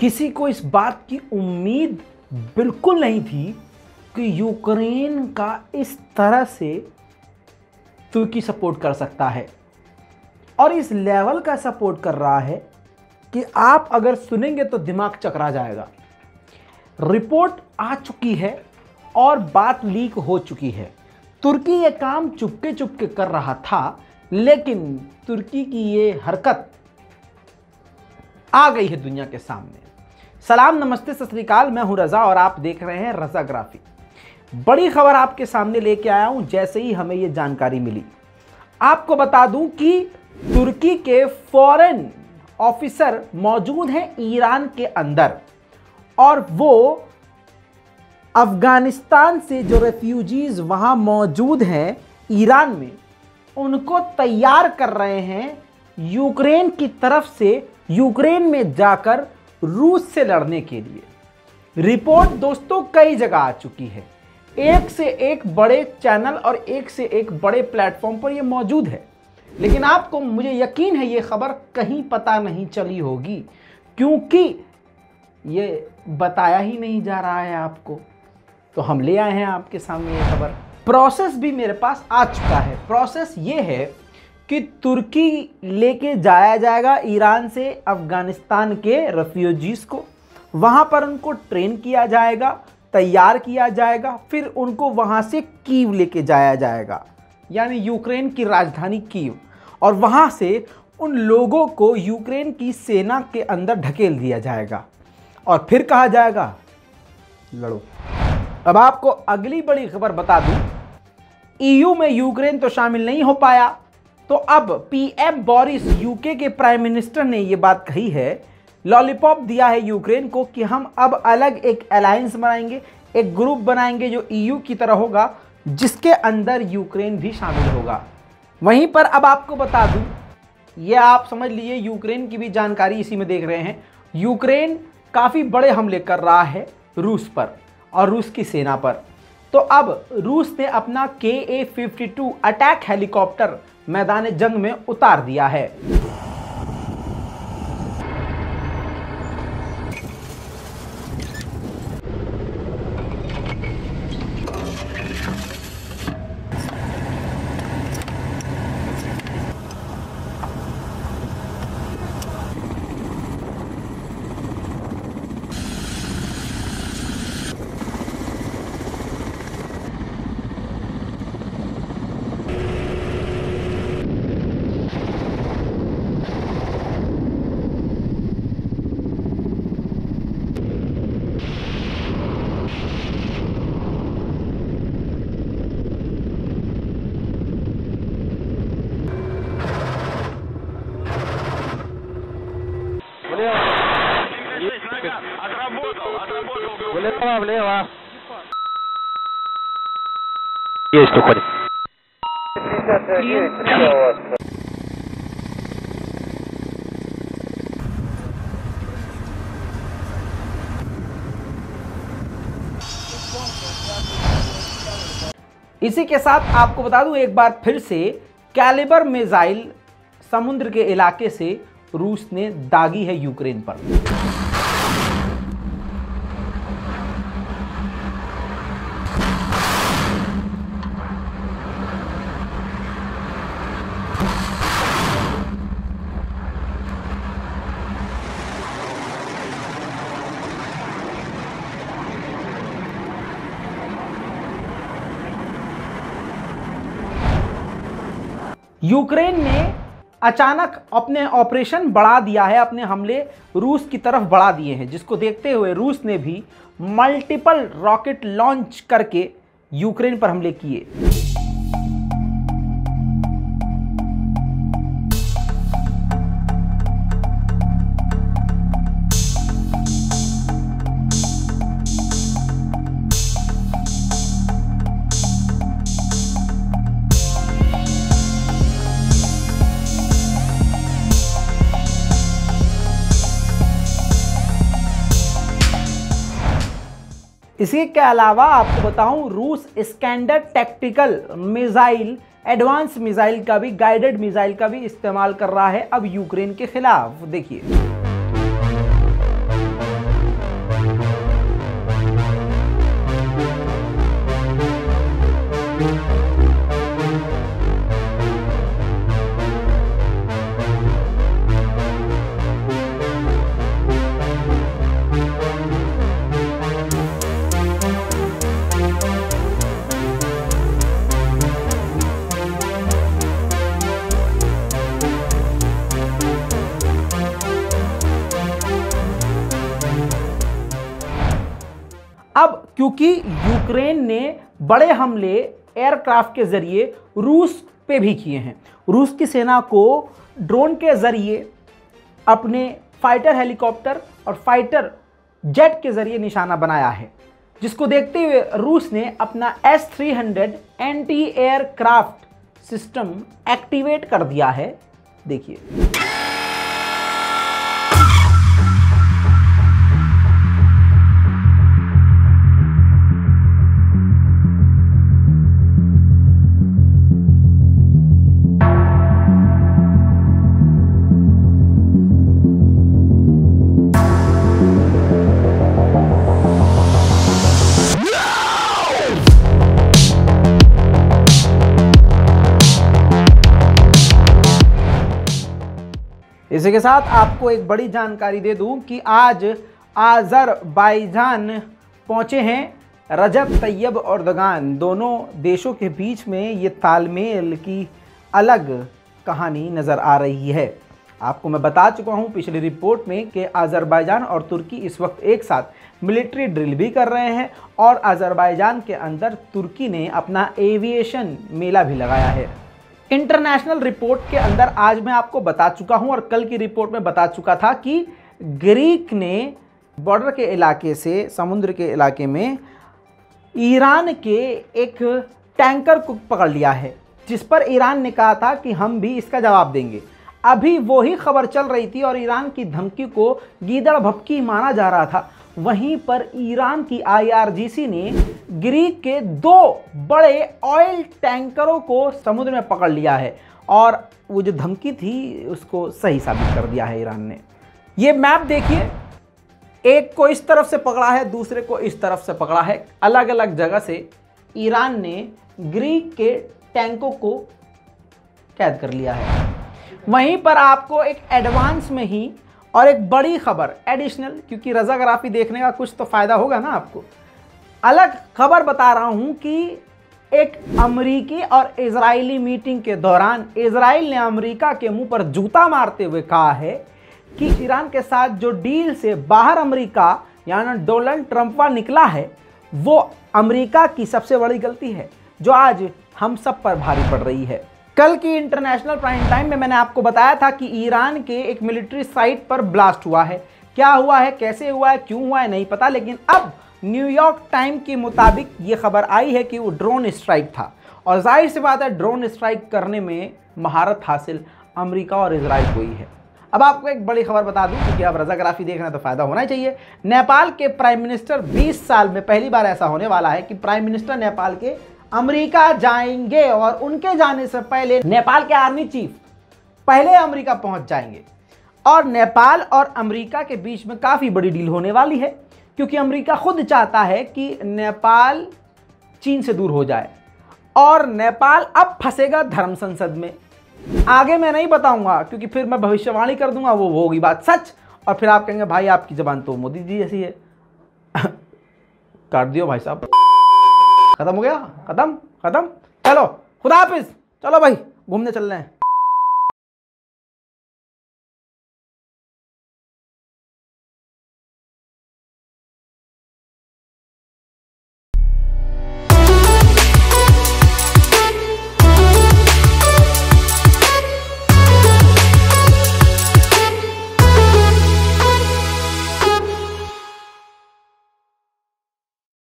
किसी को इस बात की उम्मीद बिल्कुल नहीं थी कि यूक्रेन का इस तरह से तुर्की सपोर्ट कर सकता है और इस लेवल का सपोर्ट कर रहा है कि आप अगर सुनेंगे तो दिमाग चकरा जाएगा। रिपोर्ट आ चुकी है और बात लीक हो चुकी है। तुर्की ये काम चुपके चुपके कर रहा था, लेकिन तुर्की की ये हरकत आ गई है दुनिया के सामने। सलाम, नमस्ते, सत श्री अकाल। मैं हूं रजा और आप देख रहे हैं रजाग्राफी। बड़ी खबर आपके सामने लेके आया हूं जैसे ही हमें ये जानकारी मिली। आपको बता दूं कि तुर्की के फॉरेन ऑफिसर मौजूद हैं ईरान के अंदर और वो अफगानिस्तान से जो रेफ्यूजीज वहां मौजूद हैं ईरान में, उनको तैयार कर रहे हैं यूक्रेन की तरफ से यूक्रेन में जाकर रूस से लड़ने के लिए। रिपोर्ट दोस्तों कई जगह आ चुकी है, एक से एक बड़े चैनल और एक से एक बड़े प्लेटफॉर्म पर यह मौजूद है, लेकिन आपको, मुझे यकीन है, ये खबर कहीं पता नहीं चली होगी क्योंकि ये बताया ही नहीं जा रहा है आपको। तो हम ले आए हैं आपके सामने ये खबर। प्रोसेस भी मेरे पास आ चुका है। प्रोसेस ये है कि तुर्की लेके जाया जाएगा ईरान से अफगानिस्तान के रेफ्यूजीज को, वहां पर उनको ट्रेन किया जाएगा, तैयार किया जाएगा, फिर उनको वहां से कीव लेके जाया जाएगा, यानी यूक्रेन की राजधानी कीव, और वहां से उन लोगों को यूक्रेन की सेना के अंदर ढकेल दिया जाएगा और फिर कहा जाएगा लड़ो। अब आपको अगली बड़ी खबर बता दूं, ईयू में यूक्रेन तो शामिल नहीं हो पाया, तो अब पीएम बोरिस, यूके के प्राइम मिनिस्टर, ने यह बात कही है, लॉलीपॉप दिया है यूक्रेन को कि हम अब अलग एक अलायंस बनाएंगे, एक ग्रुप बनाएंगे जो ईयू की तरह होगा, जिसके अंदर यूक्रेन भी शामिल होगा। वहीं पर अब आपको बता दूं, यह आप समझ लीजिए यूक्रेन की भी जानकारी इसी में देख रहे हैं। यूक्रेन काफ़ी बड़े हमले कर रहा है रूस पर और रूस की सेना पर। तो अब रूस ने अपना KA-52 अटैक हेलीकॉप्टर मैदान जंग में उतार दिया है। Влево. Есть, уходим. इसी के साथ आपको बता दूं एक बार फिर से, कैलिबर मिसाइल समुद्र के इलाके से रूस ने दागी है यूक्रेन पर। यूक्रेन ने अचानक अपने ऑपरेशन बढ़ा दिया है, अपने हमले रूस की तरफ बढ़ा दिए हैं, जिसको देखते हुए रूस ने भी मल्टीपल रॉकेट लॉन्च करके यूक्रेन पर हमले किए। इसी के अलावा आपको बताऊं, रूस स्कैंडर टैक्टिकल मिसाइल, एडवांस मिसाइल का भी, गाइडेड मिसाइल का भी इस्तेमाल कर रहा है अब यूक्रेन के खिलाफ। देखिए अब क्योंकि यूक्रेन ने बड़े हमले एयरक्राफ्ट के जरिए रूस पे भी किए हैं, रूस की सेना को ड्रोन के जरिए, अपने फाइटर हेलीकॉप्टर और फाइटर जेट के जरिए निशाना बनाया है, जिसको देखते हुए रूस ने अपना S-300 anti aircraft system activate कर दिया है। देखिए, इसी के साथ आपको एक बड़ी जानकारी दे दूं कि आज आज़रबाईजान पहुंचे हैं रजब तैयब एर्दोगान। दोनों देशों के बीच में ये तालमेल की अलग कहानी नज़र आ रही है। आपको मैं बता चुका हूं पिछली रिपोर्ट में कि आज़रबाईजान और तुर्की इस वक्त एक साथ मिलिट्री ड्रिल भी कर रहे हैं और आज़रबाईजान के अंदर तुर्की ने अपना एविएशन मेला भी लगाया है। इंटरनेशनल रिपोर्ट के अंदर आज मैं आपको बता चुका हूं और कल की रिपोर्ट में बता चुका था कि ग्रीक ने बॉर्डर के इलाके से, समुद्र के इलाके में ईरान के एक टैंकर को पकड़ लिया है, जिस पर ईरान ने कहा था कि हम भी इसका जवाब देंगे। अभी वही खबर चल रही थी और ईरान की धमकी को गीदड़ भभकी माना जा रहा था। वहीं पर ईरान की IRGC ने ग्रीक के 2 बड़े ऑयल टैंकरों को समुद्र में पकड़ लिया है और वो जो धमकी थी उसको सही साबित कर दिया है ईरान ने। ये मैप देखिए, एक को इस तरफ से पकड़ा है, दूसरे को इस तरफ से पकड़ा है। अलग अलग जगह से ईरान ने ग्रीक के टैंकों को कैद कर लिया है। वहीं पर आपको एक एडवांस में ही और एक बड़ी खबर एडिशनल, क्योंकि रज़ाग्राफी देखने का कुछ तो फ़ायदा होगा ना आपको, अलग खबर बता रहा हूं कि एक अमेरिकी और इजरायली मीटिंग के दौरान इजराइल ने अमेरिका के मुंह पर जूता मारते हुए कहा है कि ईरान के साथ जो डील से बाहर अमेरिका यानी डोनाल्ड ट्रंप निकला है, वो अमेरिका की सबसे बड़ी गलती है जो आज हम सब पर भारी पड़ रही है। कल की इंटरनेशनल प्राइम टाइम में मैंने आपको बताया था कि ईरान के एक मिलिट्री साइट पर ब्लास्ट हुआ है। क्या हुआ है, कैसे हुआ है, क्यों हुआ है नहीं पता, लेकिन अब न्यूयॉर्क टाइम के मुताबिक ये खबर आई है कि वो ड्रोन स्ट्राइक था। और जाहिर सी बात है, ड्रोन स्ट्राइक करने में महारत हासिल अमेरिका और इजराइल को ही है। अब आपको एक बड़ी खबर बता दूं, क्योंकि अब रज़ाग्राफी देखना तो फ़ायदा होना ही चाहिए। नेपाल के प्राइम मिनिस्टर 20 साल में पहली बार ऐसा होने वाला है कि प्राइम मिनिस्टर नेपाल के अमेरिका जाएंगे और उनके जाने से पहले नेपाल के आर्मी चीफ पहले अमेरिका पहुंच जाएंगे। और नेपाल और अमेरिका के बीच में काफ़ी बड़ी डील होने वाली है, क्योंकि अमेरिका खुद चाहता है कि नेपाल चीन से दूर हो जाए और नेपाल अब फंसेगा धर्म संसद में। आगे मैं नहीं बताऊंगा, क्योंकि फिर मैं भविष्यवाणी कर दूंगा, वो होगी बात सच, और फिर आप कहेंगे भाई आपकी जबान तो मोदी जी जैसी है। काट दियो भाई साहब, खत्म हो गया, खत्म। चलो खुदा हाफिज, चलो भाई घूमने चल रहे हैं।